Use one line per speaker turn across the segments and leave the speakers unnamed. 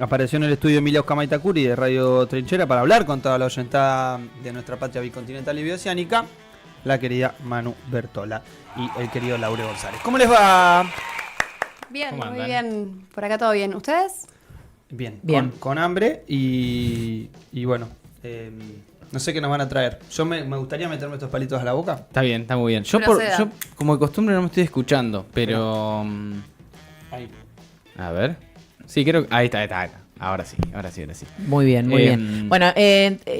Apareció en el estudio Emilia Oscar Maitacuri de Radio Trinchera para hablar con toda la oyentada de nuestra patria bicontinental y bioceánica, la querida Manu Bertola y el querido Laure González. ¿Cómo les va?
Bien, muy bien. Por acá todo bien. ¿Ustedes?
Bien. Con hambre y bueno, no sé qué nos van a traer. Yo me gustaría meterme estos palitos a la boca.
Está bien, está muy bien. Yo como de costumbre no me estoy escuchando, pero...
Ahí.
A ver. Sí, creo que... Ahí está. Ahora sí.
Muy bien. Bueno,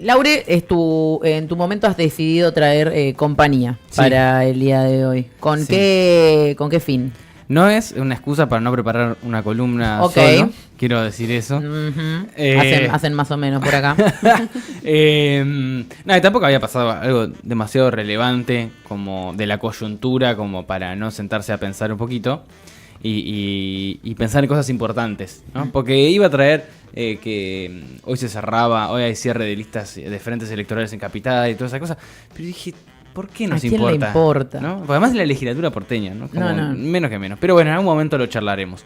Laure, en tu momento has decidido traer compañía para el día de hoy. ¿Con qué fin?
No es una excusa para no preparar una columna solo, quiero decir eso.
Hacen más o menos por acá.
No, y tampoco había pasado algo demasiado relevante como de la coyuntura como para no sentarse a pensar un poquito y pensar en cosas importantes, ¿no? Porque iba a traer que hoy se cerraba, hoy hay cierre de listas de frentes electorales en Capital y todas esas cosas, pero dije... ¿Por qué nos importa?
¿A quién le importa?
¿No? Porque además de la legislatura porteña, ¿no? Como menos que menos. Pero bueno, en algún momento lo charlaremos.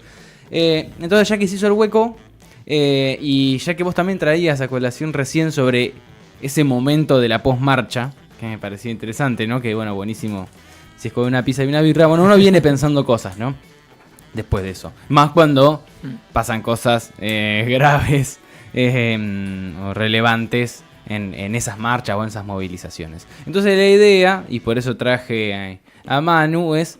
Entonces, ya que se hizo el hueco, y ya que vos también traías a colación recién sobre ese momento de la post-marcha, que me parecía interesante, ¿no? Que bueno, buenísimo. Si es con una pizza y una birra, bueno, uno viene pensando cosas, ¿no? Después de eso. Más cuando pasan cosas graves o relevantes en esas marchas o en esas movilizaciones. Entonces la idea, y por eso traje a Manu, es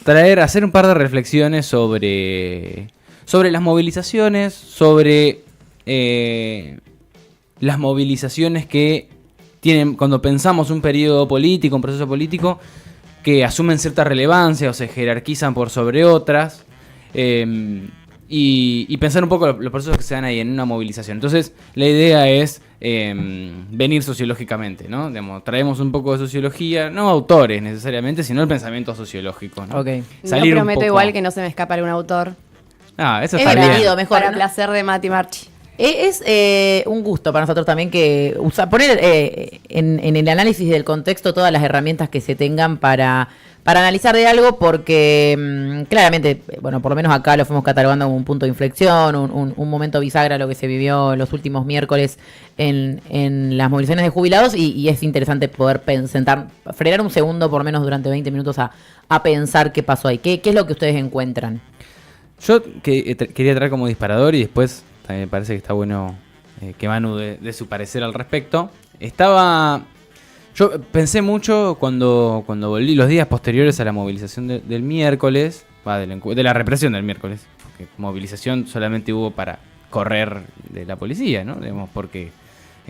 hacer un par de reflexiones sobre las movilizaciones, sobre las movilizaciones que tienen, cuando pensamos un periodo político, un proceso político, que asumen cierta relevancia o se jerarquizan por sobre otras, y pensar un poco los procesos que se dan ahí en una movilización. Entonces la idea es venir sociológicamente, ¿no? Digamos, traemos un poco de sociología, no autores necesariamente, sino el pensamiento sociológico, ¿no?
Okay.
Salir no prometo igual que no se me escapa algún autor.
Eso está bien.
Mejor, para placer de Mati Marchi.
Es un gusto para nosotros también que poner en el análisis del contexto todas las herramientas que se tengan para analizar de algo, porque claramente, bueno, por lo menos acá lo fuimos catalogando como un punto de inflexión, un momento bisagra lo que se vivió los últimos miércoles en las movilizaciones de jubilados, y es interesante poder frenar un segundo por lo menos durante 20 minutos a pensar qué pasó ahí, qué es lo que ustedes encuentran.
Yo quería traer como disparador, y después también me parece que está bueno que Manu dé su parecer al respecto. Yo pensé mucho cuando volví los días posteriores a la movilización del miércoles, de la represión del miércoles, porque movilización solamente hubo para correr de la policía, ¿no? Digamos, porque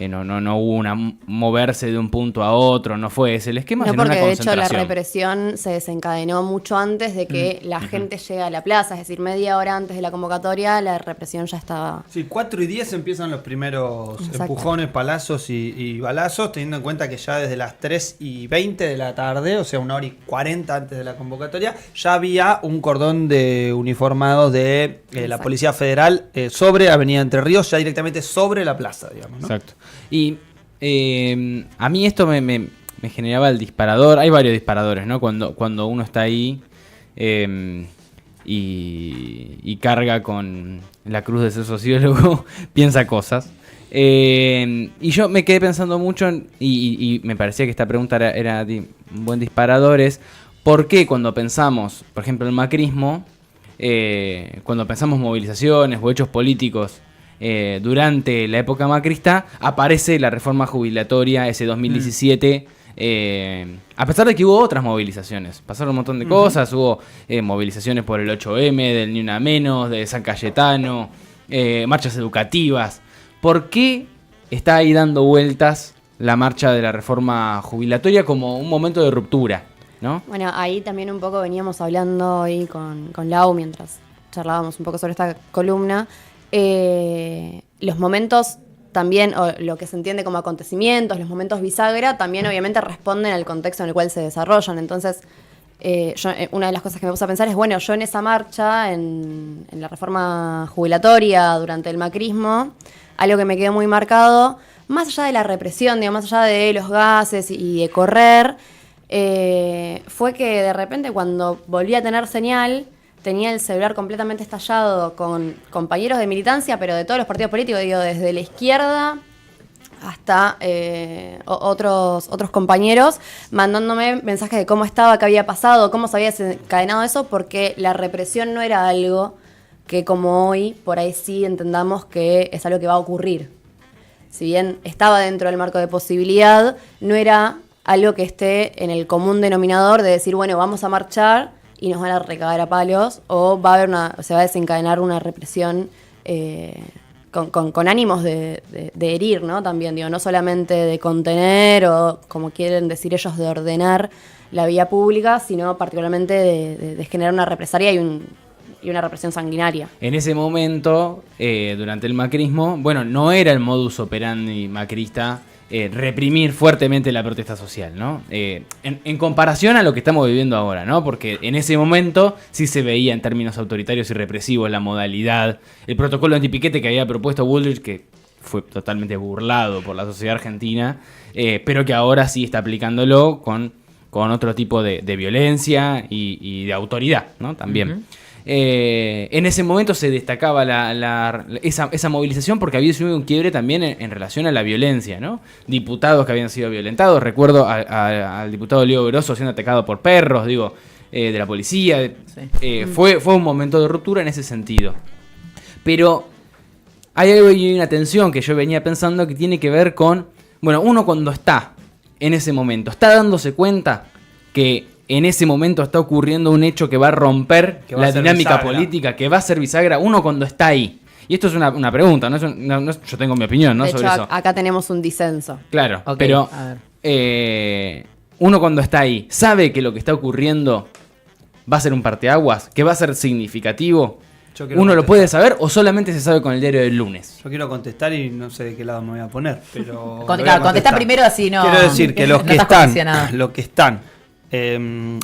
no hubo una moverse de un punto a otro, no fue ese el esquema,
no,
sino una
porque
concentración.
De hecho la represión se desencadenó mucho antes de que la gente llegue a la plaza, es decir, media hora antes de la convocatoria la represión ya estaba...
Sí, 4:10 empiezan los primeros empujones, palazos y balazos, teniendo en cuenta que ya desde las 3:20 de la tarde, o sea, 1:40 antes de la convocatoria, ya había un cordón de uniformados de la Policía Federal sobre Avenida Entre Ríos, ya directamente sobre la plaza, digamos, ¿no?
Exacto. Y a mí esto me generaba el disparador. Hay varios disparadores, ¿no? Cuando uno está ahí y carga con la cruz de ser sociólogo, piensa cosas. Y yo me quedé pensando mucho y me parecía que esta pregunta era un buen disparador. Es ¿por qué cuando pensamos, por ejemplo, el macrismo, cuando pensamos movilizaciones o hechos políticos durante la época macrista, aparece la reforma jubilatoria ese 2017, a pesar de que hubo otras movilizaciones, pasaron un montón de cosas, hubo movilizaciones por el 8M, del Ni Una Menos, de San Cayetano, marchas educativas? ¿Por qué está ahí dando vueltas la marcha de la reforma jubilatoria como un momento de ruptura, ¿no?
Bueno, ahí también un poco veníamos hablando hoy con Lau mientras charlábamos un poco sobre esta columna. Los momentos también, o lo que se entiende como acontecimientos, los momentos bisagra, también obviamente responden al contexto en el cual se desarrollan. Entonces, una de las cosas que me puse a pensar es, bueno, yo en esa marcha, en la reforma jubilatoria durante el macrismo, algo que me quedó muy marcado, más allá de la represión, digamos, más allá de los gases y de correr, fue que de repente cuando volví a tener señal, tenía el celular completamente estallado con compañeros de militancia, pero de todos los partidos políticos, digo, desde la izquierda hasta otros compañeros, mandándome mensajes de cómo estaba, qué había pasado, cómo se había desencadenado eso, porque la represión no era algo que como hoy, por ahí sí entendamos que es algo que va a ocurrir. Si bien estaba dentro del marco de posibilidad, no era algo que esté en el común denominador de decir, bueno, vamos a marchar y nos van a recagar a palos, o se va a desencadenar una represión con ánimos de herir, ¿no? También, digo, no solamente de contener o, como quieren decir ellos, de ordenar la vía pública, sino particularmente de generar una represalia y una represión sanguinaria.
En ese momento, durante el macrismo, bueno, no era el modus operandi macrista reprimir fuertemente la protesta social, ¿no? En comparación a lo que estamos viviendo ahora, ¿no? Porque en ese momento sí se veía en términos autoritarios y represivos la modalidad, el protocolo antipiquete que había propuesto Bullrich, que fue totalmente burlado por la sociedad argentina, pero que ahora sí está aplicándolo con otro tipo de violencia y de autoridad, ¿no? También. Uh-huh. En ese momento se destacaba esa movilización porque había sido un quiebre también en relación a la violencia, ¿no? Diputados que habían sido violentados, recuerdo al diputado Leo Grosso siendo atacado por perros, de la policía. Sí. Fue un momento de ruptura en ese sentido. Pero hay algo y una tensión que yo venía pensando que tiene que ver con, bueno, uno cuando está en ese momento, está dándose cuenta que en ese momento está ocurriendo un hecho que va a romper la dinámica política, que va a ser bisagra, uno cuando está ahí. Y esto es una pregunta, yo tengo mi opinión, ¿no?
De
sobre
hecho,
eso.
Acá tenemos un disenso.
Claro,
okay,
pero uno cuando está ahí, ¿sabe que lo que está ocurriendo va a ser un parteaguas? ¿Que va a ser significativo? ¿Uno lo puede saber o solamente se sabe con el diario del lunes?
Yo quiero contestar y no sé de qué lado me voy a poner, pero
contestar primero, así no.
Quiero decir que los que están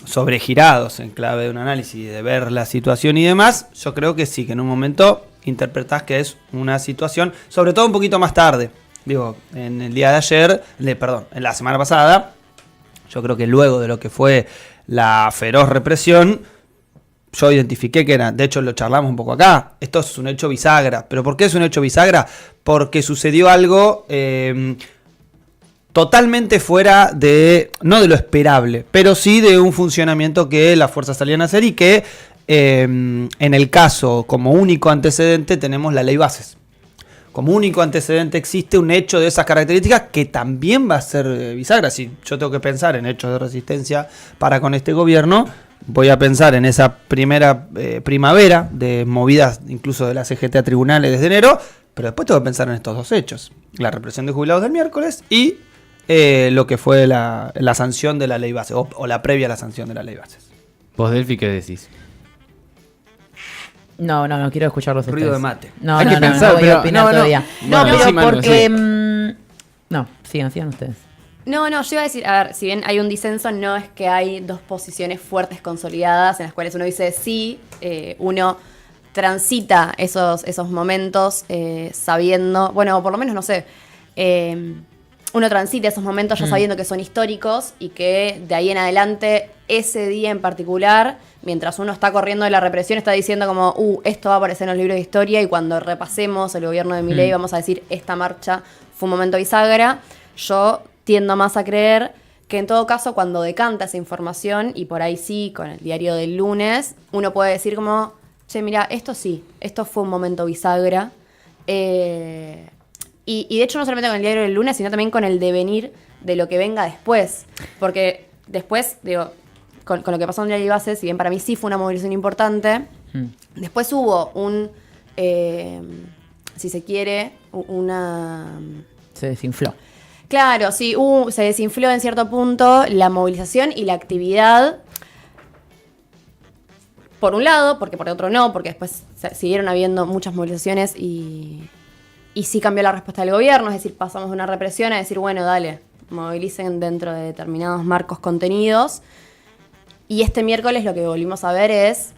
sobregirados en clave de un análisis, de ver la situación y demás, yo creo que sí, que en un momento interpretás que es una situación, sobre todo un poquito más tarde, en el día de ayer, en la semana pasada, yo creo que luego de lo que fue la feroz represión, yo identifiqué que era, de hecho lo charlamos un poco acá, esto es un hecho bisagra. ¿Pero por qué es un hecho bisagra? Porque sucedió algo totalmente fuera no de lo esperable, pero sí de un funcionamiento que las fuerzas salían a hacer y que en el caso, como único antecedente, tenemos la ley bases. Como único antecedente existe un hecho de esas características que también va a ser bisagra. Si yo tengo que pensar en hechos de resistencia para con este gobierno, voy a pensar en esa primera primavera de movidas incluso de la CGT a tribunales desde enero, pero después tengo que pensar en estos dos hechos. La represión de jubilados del miércoles y lo que fue la sanción de la ley base, o la previa a la sanción de la ley bases.
¿Vos, Delphi, qué decís?
No, quiero escucharlos.
Ruido de mate.
No voy a opinar todavía. Pero porque... No, sigan ustedes.
No, yo iba a decir, a ver, si bien hay un disenso, no es que hay dos posiciones fuertes consolidadas en las cuales uno dice sí, uno transita esos momentos sabiendo, bueno, por lo menos, no sé, uno transita esos momentos ya sabiendo que son históricos y que de ahí en adelante, ese día en particular, mientras uno está corriendo de la represión, está diciendo como, esto va a aparecer en los libros de historia y cuando repasemos el gobierno de Milei vamos a decir, esta marcha fue un momento bisagra. Yo tiendo más a creer que en todo caso cuando decanta esa información, y por ahí sí, con el diario del lunes, uno puede decir como, che, mira, esto fue un momento bisagra. Y de hecho no solamente con el diario del lunes, sino también con el devenir de lo que venga después. Porque después, con lo que pasó en la ley base, si bien para mí sí fue una movilización importante, después hubo si se quiere,
Se desinfló.
Claro, sí, se desinfló en cierto punto la movilización y la actividad. Por un lado, porque por otro no, porque después siguieron habiendo muchas movilizaciones y sí cambió la respuesta del gobierno, es decir, pasamos de una represión a decir, bueno, dale, movilicen dentro de determinados marcos contenidos. Y este miércoles lo que volvimos a ver es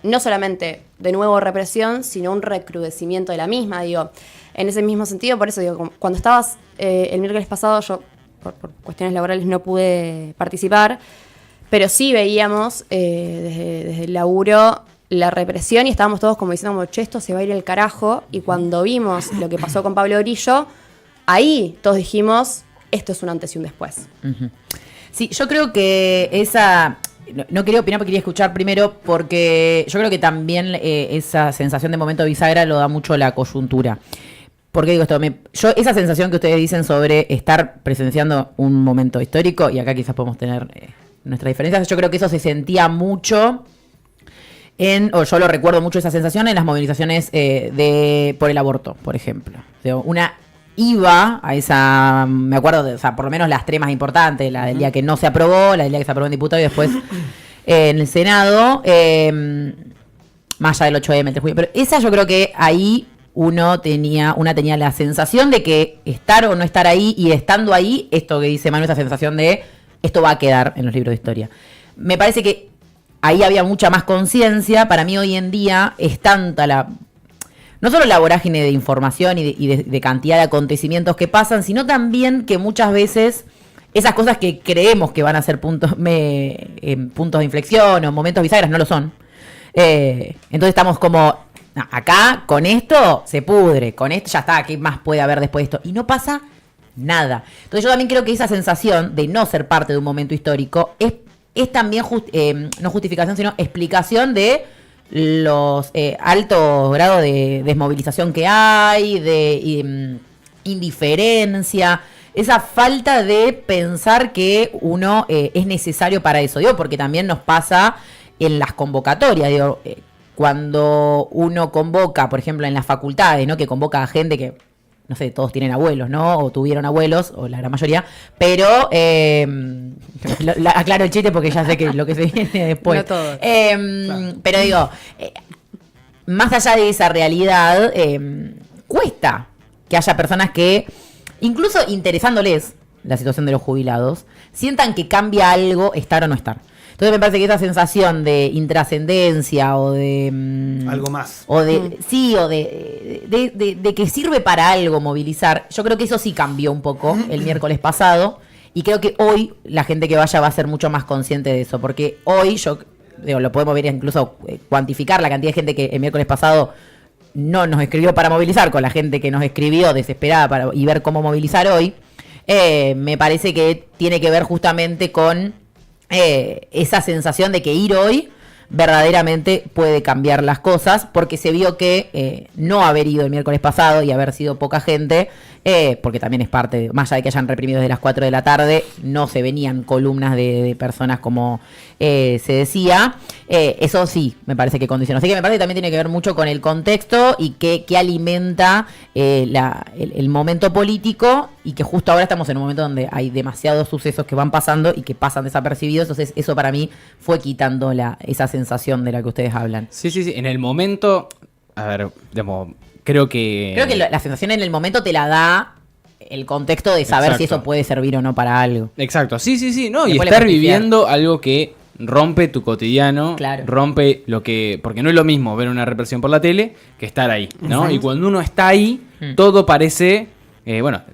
no solamente de nuevo represión, sino un recrudecimiento de la misma, en ese mismo sentido. Por eso cuando estabas el miércoles pasado, yo por cuestiones laborales no pude participar, pero sí veíamos desde el laburo la represión y estábamos todos como diciendo, che, esto se va a ir al carajo. Y cuando vimos lo que pasó con Pablo Grillo, ahí todos dijimos, esto es un antes y un después.
Uh-huh. Sí, yo creo que esa... No quería opinar porque quería escuchar primero, porque yo creo que también esa sensación de momento bisagra lo da mucho la coyuntura. ¿Por qué digo esto? Esa sensación que ustedes dicen sobre estar presenciando un momento histórico, y acá quizás podemos tener nuestras diferencias, yo creo que eso se sentía mucho o yo lo recuerdo mucho esa sensación en las movilizaciones por el aborto, por ejemplo. O sea, una iba a esa, me acuerdo, o sea, por lo menos las tres más importantes, la del día que no se aprobó, la del día que se aprobó en diputado y después en el Senado, más allá del 8M, el 3 de junio. Pero esa yo creo que ahí una tenía la sensación de que estar o no estar ahí, y estando ahí, esto que dice Manu, esa sensación de esto va a quedar en los libros de historia. Me parece que ahí había mucha más conciencia. Para mí hoy en día es tanta no solo la vorágine de información y de cantidad de acontecimientos que pasan, sino también que muchas veces esas cosas que creemos que van a ser puntos de inflexión o momentos bisagras no lo son. Entonces estamos como, acá con esto se pudre, con esto ya está, ¿qué más puede haber después de esto? Y no pasa nada. Entonces yo también creo que esa sensación de no ser parte de un momento histórico es también, no justificación, sino explicación de los altos grados de desmovilización que hay, de indiferencia, esa falta de pensar que uno es necesario para eso. Digo, porque también nos pasa en las convocatorias, digo, cuando uno convoca, por ejemplo, en las facultades, ¿no? Que convoca a gente que, no sé, todos tienen abuelos, ¿no? O tuvieron abuelos, o la gran mayoría, pero aclaro el chiste porque ya sé que lo que se viene después.
No todos.
Claro. Pero digo, más allá de esa realidad, cuesta que haya personas que, incluso interesándoles la situación de los jubilados, sientan que cambia algo estar o no estar. Entonces me parece que esa sensación de intrascendencia o de...
algo más.
O de sí, o de que sirve para algo movilizar. Yo creo que eso sí cambió un poco el miércoles pasado. Y creo que hoy la gente que vaya va a ser mucho más consciente de eso. Porque hoy, lo podemos ver incluso cuantificar la cantidad de gente que el miércoles pasado no nos escribió para movilizar, con la gente que nos escribió desesperada y ver cómo movilizar hoy. Me parece que tiene que ver justamente con esa sensación de que ir hoy verdaderamente puede cambiar las cosas, porque se vio que no haber ido el miércoles pasado y haber sido poca gente, porque también es parte, más allá de que hayan reprimido desde las 4 de la tarde, no se venían columnas de personas como se decía. Eso sí, me parece que condiciona. Así que me parece que también tiene que ver mucho con el contexto y que alimenta el momento político, y que justo ahora estamos en un momento donde hay demasiados sucesos que van pasando y que pasan desapercibidos. Entonces eso para mí fue quitando esa sensación de la que ustedes hablan.
Sí. En el momento, a ver, digamos, creo que
la sensación en el momento te la da el contexto de saber si eso puede servir o no para algo.
Exacto, sí, no, y
después
estar viviendo algo que rompe tu cotidiano,
claro,
rompe lo que... Porque no es lo mismo ver una represión por la tele que estar ahí, ¿no?
Exacto.
Y cuando uno está ahí, todo parece...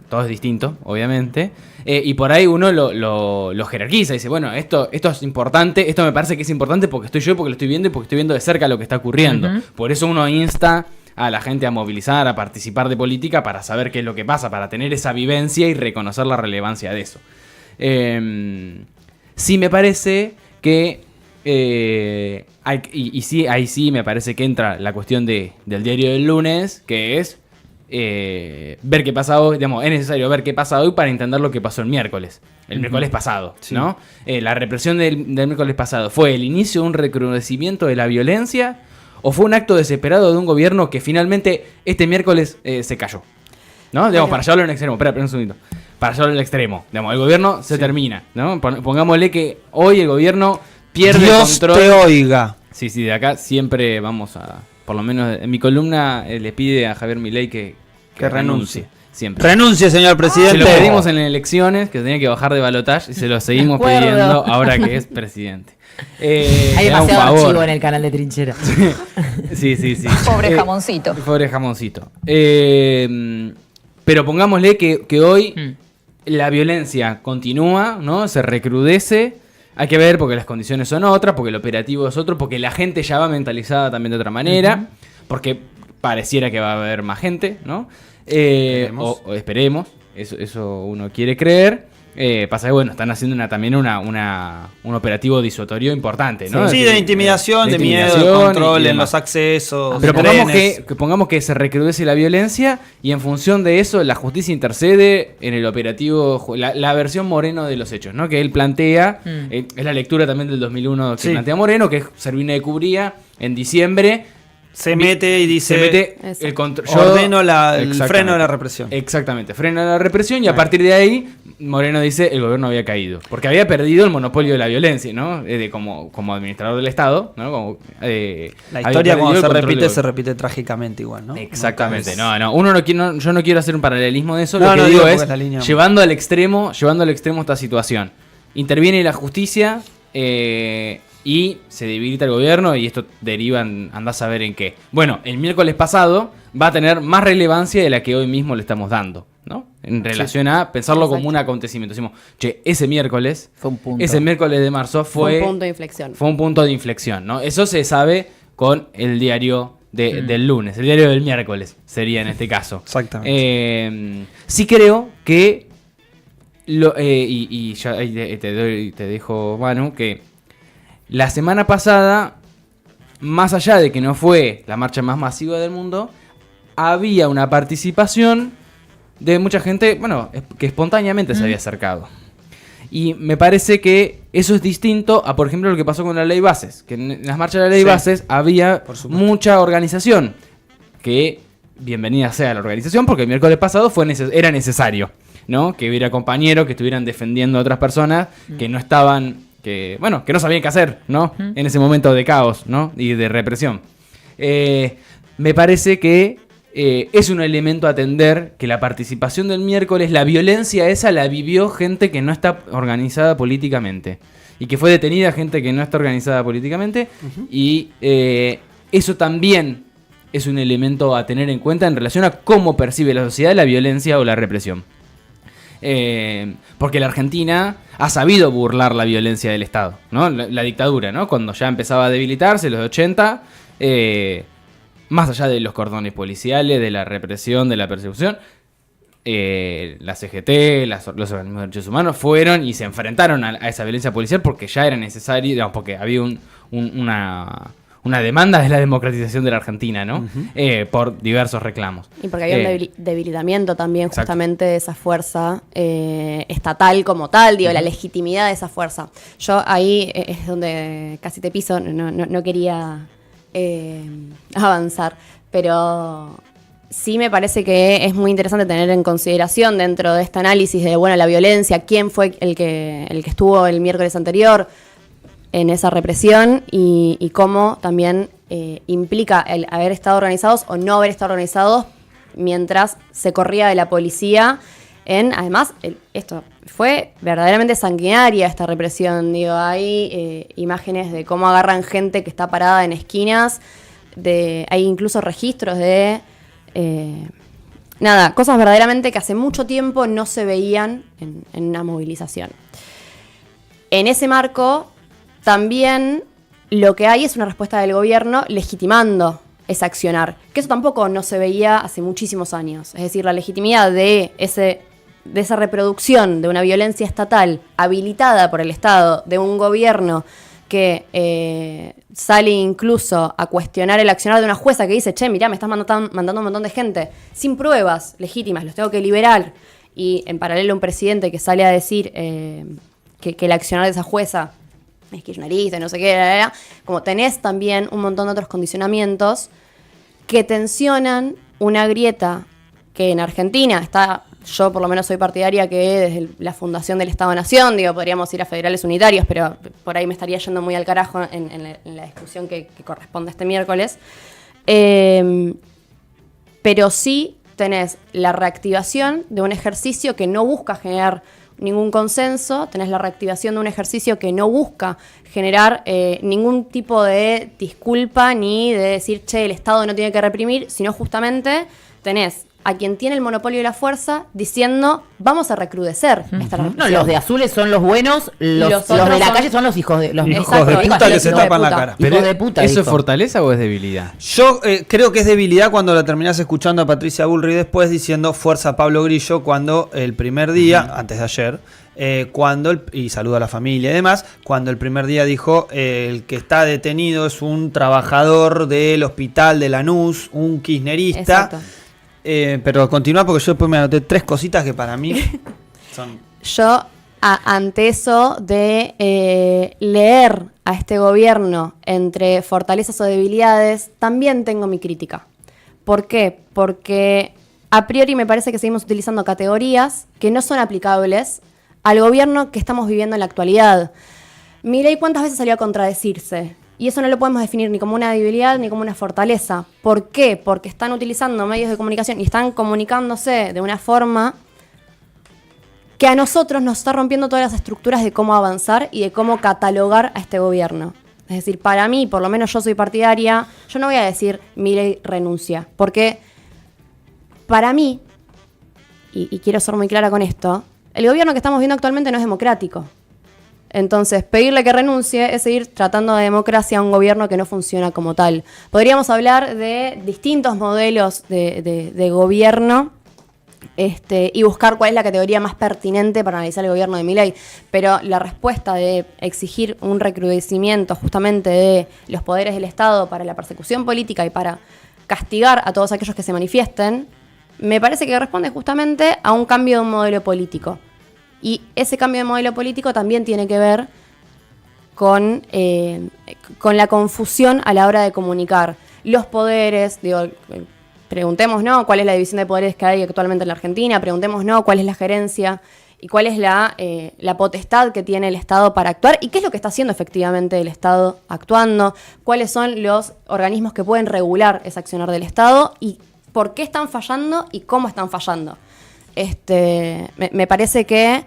todo es distinto, obviamente, y por ahí uno lo jerarquiza y dice, bueno, esto es importante, esto me parece que es importante porque estoy yo, porque lo estoy viendo y porque estoy viendo de cerca lo que está ocurriendo. Uh-huh. Por eso uno insta a la gente a movilizar, a participar de política, para saber qué es lo que pasa, para tener esa vivencia y reconocer la relevancia de eso. Sí me parece que... ahí sí me parece que entra la cuestión del diario del lunes, que es... ver qué pasa hoy, digamos, es necesario ver qué pasa hoy para entender lo que pasó el miércoles pasado, sí. ¿No? La represión del miércoles pasado, ¿fue el inicio de un recrudecimiento de la violencia o fue un acto desesperado de un gobierno que finalmente este miércoles se cayó? ¿No? Digamos, para llevarlo en extremo, espera un segundito. Para llevarlo en extremo, digamos, el gobierno se termina, ¿no? Pongámosle que hoy el gobierno pierde
Dios
el control.
Te oiga.
Sí, de acá siempre vamos a... Por lo menos en mi columna le pide a Javier Milei que renuncie. Siempre.
Renuncie, señor presidente.
Se lo pedimos en elecciones, que tenía que bajar de balotaje, y se lo seguimos pidiendo ahora que es presidente.
Hay demasiado archivo en el canal de Trinchera.
Sí.
Pobre jamoncito.
Pobre jamoncito. Pero pongámosle que hoy la violencia continúa, ¿no? Se recrudece. Hay que ver porque las condiciones son otras, porque el operativo es otro, porque la gente ya va mentalizada también de otra manera, porque pareciera que va a haber más gente, ¿no? O esperemos, eso uno quiere creer. Pasa que, bueno, están haciendo también un operativo disuasorio importante, ¿no?
Sí, de intimidación, de miedo, de control en los accesos.
Pero pongamos que se recrudece la violencia y en función de eso la justicia intercede en el operativo, la versión Moreno de los hechos, ¿no? Que él plantea, es la lectura también del 2001 que plantea Moreno, que Servini de Cubría en diciembre.
Se mete y dice,
el control,
ordeno el freno de la represión.
Exactamente, freno de la represión y a partir de ahí Moreno dice el gobierno había caído. Porque había perdido el monopolio de la violencia, ¿no? Como administrador del Estado, ¿no?
La historia cuando se repite trágicamente igual, ¿no?
Exactamente, yo no quiero hacer un paralelismo de eso, lo que digo es llevando al extremo esta situación. Interviene la justicia, y se debilita el gobierno y esto deriva andá a saber en qué. Bueno, el miércoles pasado va a tener más relevancia de la que hoy mismo le estamos dando, ¿no? En relación a pensarlo como un acontecimiento. Decimos, ese miércoles, ese miércoles de marzo fue
un punto de inflexión.
Fue un punto de inflexión, ¿no? Eso se sabe con el diario del lunes, el diario del miércoles sería en este caso.
Exactamente.
Sí creo que, y ya ahí te dejo, Manu, que la semana pasada, más allá de que no fue la marcha más masiva del mundo, había una participación de mucha gente, bueno, que espontáneamente se había acercado. Y me parece que eso es distinto a, por ejemplo, lo que pasó con la ley bases. Que en las marchas de la ley bases había mucha organización. Que bienvenida sea la organización, porque el miércoles pasado era necesario, ¿no? Que hubiera compañeros que estuvieran defendiendo a otras personas que no estaban... que no sabían qué hacer, ¿no? En ese momento de caos, ¿no? Y de represión. Me parece que es un elemento a atender que la participación del miércoles, la violencia esa la vivió gente que no está organizada políticamente. Y que fue detenida gente que no está organizada políticamente. Y eso también es un elemento a tener en cuenta en relación a cómo percibe la sociedad la violencia o la represión. Porque la Argentina ha sabido burlar la violencia del Estado, ¿no? La dictadura, ¿no? Cuando ya empezaba a debilitarse, los 80, más allá de los cordones policiales, de la represión, de la persecución, la CGT, los organismos de derechos humanos fueron y se enfrentaron a esa violencia policial porque ya era necesario, digamos, porque había una demanda de la democratización de la Argentina, ¿no? Por diversos reclamos.
Y porque había un debilitamiento también justamente de esa fuerza estatal como tal, la legitimidad de esa fuerza. Yo ahí es donde casi te piso, no quería avanzar, pero sí me parece que es muy interesante tener en consideración dentro de este análisis de, la violencia, quién fue el que estuvo el miércoles anterior en esa represión y cómo también implica el haber estado organizados o no haber estado organizados mientras se corría de la policía. Además, esto fue verdaderamente sanguinaria esta represión. Hay imágenes de cómo agarran gente que está parada en esquinas, hay incluso registros de cosas verdaderamente que hace mucho tiempo no se veían en una movilización. En ese marco, también lo que hay es una respuesta del gobierno legitimando ese accionar, que eso tampoco no se veía hace muchísimos años. Es decir, la legitimidad de esa reproducción de una violencia estatal habilitada por el Estado, de un gobierno que sale incluso a cuestionar el accionar de una jueza que dice, mirá, me estás mandando un montón de gente sin pruebas legítimas, los tengo que liberar. Y en paralelo un presidente que sale a decir que el accionar de esa jueza es kirchnerista y no sé qué, como tenés también un montón de otros condicionamientos que tensionan una grieta que en Argentina está, yo por lo menos soy partidaria que desde la fundación del Estado-Nación, podríamos ir a federales unitarios, pero por ahí me estaría yendo muy al carajo en la discusión que corresponde este miércoles. Pero sí tenés la reactivación de un ejercicio que no busca generar ningún consenso, tenés la reactivación de un ejercicio que no busca generar ningún tipo de disculpa ni de decir, el Estado no tiene que reprimir, sino justamente tenés a quien tiene el monopolio de la fuerza diciendo vamos a recrudecer esta represión.
No, los de azules son los buenos, los de la calle son los hijos de los
hijos de puta que se tapan la cara.
Hijos de puta,
¿Eso
dijo.
es fortaleza o es debilidad?
Yo creo que es debilidad cuando la terminás escuchando a Patricia Bullrich después diciendo fuerza Pablo Grillo cuando el primer día, antes de ayer, y saluda a la familia y demás, cuando el primer día dijo el que está detenido es un trabajador del hospital de Lanús, un kirchnerista.
Exacto.
Pero continúa porque yo después me anoté 3 cositas que para mí son...
Yo, ante eso de leer a este gobierno entre fortalezas o debilidades, también tengo mi crítica. ¿Por qué? Porque a priori me parece que seguimos utilizando categorías que no son aplicables al gobierno que estamos viviendo en la actualidad. Milei, ¿cuántas veces salió a contradecirse? Y eso no lo podemos definir ni como una debilidad ni como una fortaleza. ¿Por qué? Porque están utilizando medios de comunicación y están comunicándose de una forma que a nosotros nos está rompiendo todas las estructuras de cómo avanzar y de cómo catalogar a este gobierno. Es decir, para mí, por lo menos yo soy partidaria, yo no voy a decir Milei renuncia, porque para mí, y quiero ser muy clara con esto, el gobierno que estamos viendo actualmente no es democrático. Entonces, pedirle que renuncie es seguir tratando de democracia a un gobierno que no funciona como tal. Podríamos hablar de distintos modelos de gobierno y buscar cuál es la categoría más pertinente para analizar el gobierno de Milei. Pero la respuesta de exigir un recrudecimiento justamente de los poderes del Estado para la persecución política y para castigar a todos aquellos que se manifiesten, me parece que responde justamente a un cambio de un modelo político. Y ese cambio de modelo político también tiene que ver con la confusión a la hora de comunicar los poderes. Preguntemos, ¿no?, cuál es la división de poderes que hay actualmente en la Argentina, preguntemos, ¿no?, cuál es la gerencia y cuál es la potestad que tiene el Estado para actuar y qué es lo que está haciendo efectivamente el Estado actuando, cuáles son los organismos que pueden regular ese accionar del Estado y por qué están fallando y cómo están fallando. Me parece que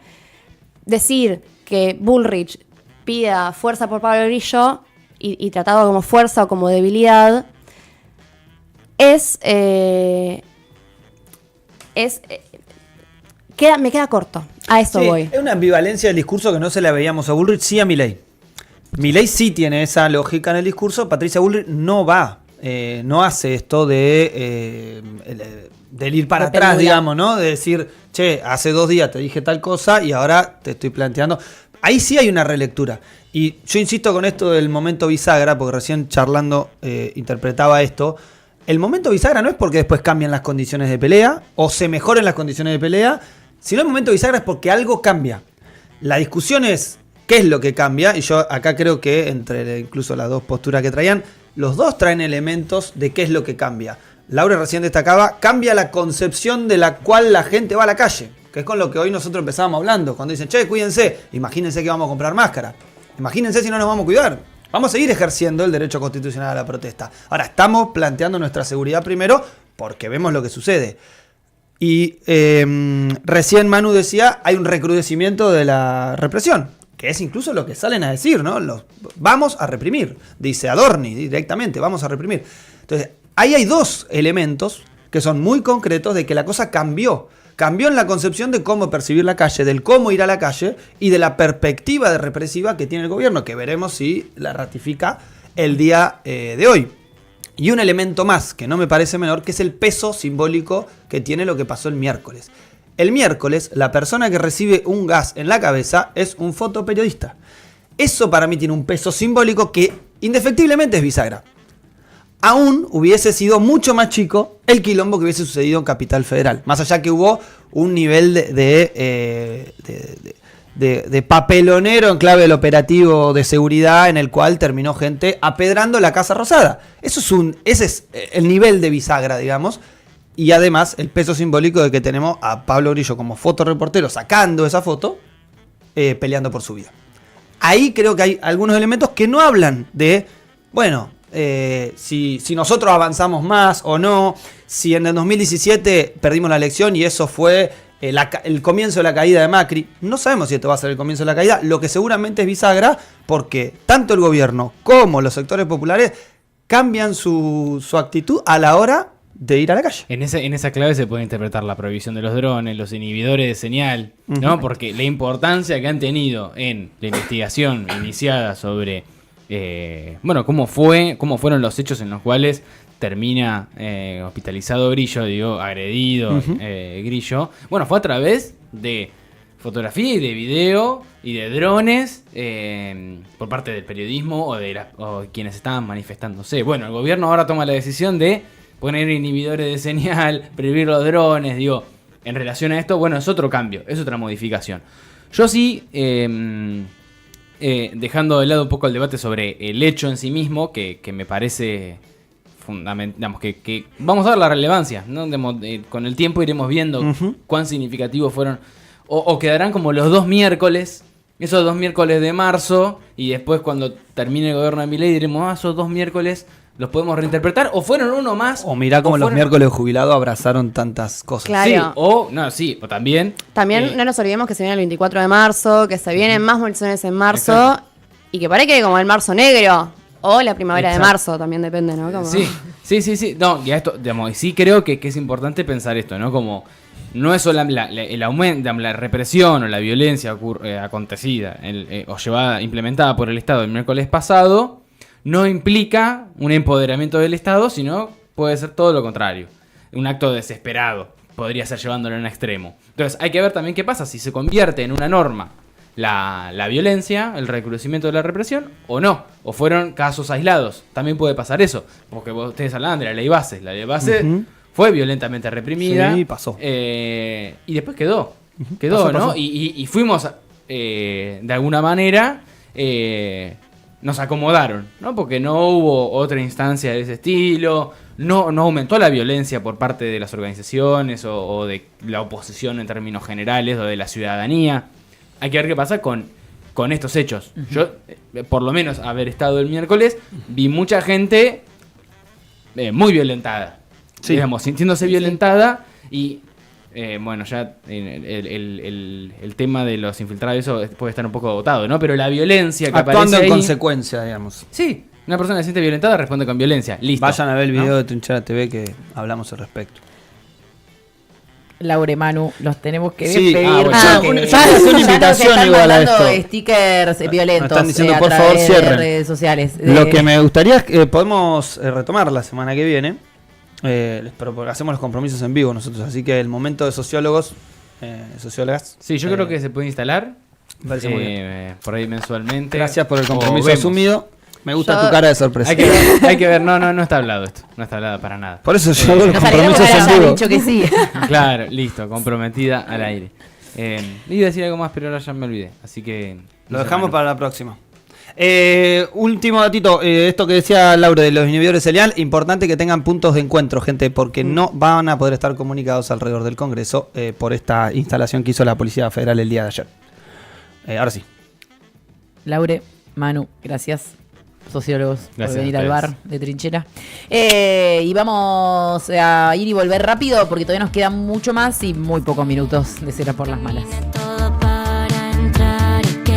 decir que Bullrich pida fuerza por Pablo Grillo y tratado como fuerza o como debilidad me queda corto. A eso voy.
Es una ambivalencia del discurso que no se la veíamos a Bullrich, sí a Milei. Milei sí tiene esa lógica en el discurso, Patricia Bullrich no va, no hace esto del ir para atrás, digamos, ¿no? De decir, che, hace 2 días te dije tal cosa y ahora te estoy planteando. Ahí sí hay una relectura. Y yo insisto con esto del momento bisagra, porque recién charlando interpretaba esto. El momento bisagra no es porque después cambian las condiciones de pelea o se mejoren las condiciones de pelea, sino el momento bisagra es porque algo cambia. La discusión es qué es lo que cambia, y yo acá creo que entre incluso las dos posturas que traían, los dos traen elementos de qué es lo que cambia. Laura recién destacaba, cambia la concepción de la cual la gente va a la calle, que es con lo que hoy nosotros empezábamos hablando, cuando dicen, che, cuídense, imagínense que vamos a comprar máscara, imagínense si no nos vamos a cuidar. Vamos a seguir ejerciendo el derecho constitucional a la protesta. Ahora, estamos planteando nuestra seguridad primero porque vemos lo que sucede. Y recién Manu decía, hay un recrudecimiento de la represión, que es incluso lo que salen a decir, ¿no? Vamos a reprimir, dice Adorni directamente, vamos a reprimir. Entonces, ahí hay 2 elementos que son muy concretos de que la cosa cambió. Cambió en la concepción de cómo percibir la calle, del cómo ir a la calle y de la perspectiva de represiva que tiene el gobierno, que veremos si la ratifica el día de hoy. Y un elemento más, que no me parece menor, que es el peso simbólico que tiene lo que pasó el miércoles. El miércoles, la persona que recibe un gas en la cabeza es un fotoperiodista. Eso para mí tiene un peso simbólico que indefectiblemente es bisagra. Aún hubiese sido mucho más chico el quilombo que hubiese sucedido en Capital Federal. Más allá que hubo un nivel de papelonero en clave del operativo de seguridad en el cual terminó gente apedrando la Casa Rosada. Ese es el nivel de bisagra, digamos. Y además el peso simbólico de que tenemos a Pablo Grillo como fotoreportero sacando esa foto, peleando por su vida. Ahí creo que hay algunos elementos que no hablan de, bueno, si nosotros avanzamos más o no, si en el 2017 perdimos la elección y eso fue el comienzo de la caída de Macri. No sabemos si esto va a ser el comienzo de la caída, lo que seguramente es bisagra porque tanto el gobierno como los sectores populares cambian su actitud a la hora de ir a la calle.
En esa clave se puede interpretar la prohibición de los drones, los inhibidores de señal, ¿no? Porque la importancia que han tenido en la investigación iniciada sobre, cómo fueron los hechos en los cuales termina hospitalizado Grillo, agredido Grillo. Bueno, fue a través de fotografía y de video y de drones por parte del periodismo o quienes estaban manifestándose. Bueno, el gobierno ahora toma la decisión de poner inhibidores de señal, prohibir los drones, en relación a esto, bueno, es otro cambio, es otra modificación. Yo sí, dejando de lado un poco el debate sobre el hecho en sí mismo, que me parece fundamental, que vamos a ver la relevancia, ¿no? Con el tiempo iremos viendo cuán significativos fueron, o quedarán como los 2 miércoles, esos 2 miércoles de marzo, y después cuando termine el gobierno de Milei diremos, esos 2 miércoles los podemos reinterpretar, o fueron uno más.
O mirá cómo los miércoles de jubilado abrazaron tantas cosas.
Claro.
Sí, o también.
También no nos olvidemos que se viene el 24 de marzo, que se vienen más movilizaciones en marzo,
Exacto.
y que parece como el marzo negro, o la primavera de marzo, también depende, ¿no? Como...
Sí. No, y a esto, y sí creo que es importante pensar esto, ¿no? Como no es solo el aumento, la represión o la violencia acontecida o implementada por el Estado el miércoles pasado, no implica un empoderamiento del Estado, sino puede ser todo lo contrario. Un acto desesperado podría ser llevándolo a un extremo. Entonces hay que ver también qué pasa si se convierte en una norma la violencia, el recrudecimiento de la represión, o no. O fueron casos aislados. También puede pasar eso. Porque ustedes hablaban de la ley base. La ley base fue violentamente reprimida.
Sí, pasó.
Y después quedó.
Pasó.
¿no? Y fuimos, de alguna manera... nos acomodaron, ¿no? Porque no hubo otra instancia de ese estilo, no aumentó la violencia por parte de las organizaciones o de la oposición en términos generales o de la ciudadanía. Hay que ver qué pasa con estos hechos. Yo, por lo menos haber estado el miércoles, vi mucha gente muy violentada, digamos, sintiéndose violentada y... ya el tema de los infiltrados, eso puede estar un poco agotado, ¿no? Pero la violencia que
actuando
aparece
en
ahí,
consecuencia, digamos.
Sí, una persona que se siente violentada responde con violencia. Listo.
Vayan a ver el video
¿no?
de Trinchera TV que hablamos al respecto.
Laure, Manu, los tenemos que
Sí,
despedir.
bueno.
porque
Ya es una
nos
invitación
están
igual a
mandando
esto.
stickers violentos.
Nos están diciendo,
a
por
través
favor,
de
cierren.
redes sociales.
Lo que me gustaría es que podemos retomar la semana que viene, pero porque hacemos los compromisos en vivo nosotros, así que el momento de sociólogas.
Sí, yo creo que se puede instalar.
Me parece muy bien.
Por ahí mensualmente.
Gracias por el
O
compromiso
vemos.
asumido. Me gusta
Yo-
tu cara de sorpresa.
Hay que ver, no está hablado esto. No está hablado para nada.
Por eso yo hago los
Nos alegramos
compromisos
que
en
hayan
vivo.
dicho que sí.
Claro, listo, comprometida al aire. Iba a decir algo más, pero ahora ya me olvidé. Así que.
Lo dejamos para la próxima. Último datito, esto que decía Laura de los inhibidores de señal, importante que tengan puntos de encuentro, gente, porque no van a poder estar comunicados alrededor del Congreso por esta instalación que hizo la Policía Federal el día de ayer. Ahora sí.
Laure, Manu, gracias. Sociólogos,
Gracias
por venir
a
al
ustedes.
bar de Trinchera. Y vamos a ir y volver rápido porque todavía nos queda mucho más y muy pocos minutos de Cera por las Malas.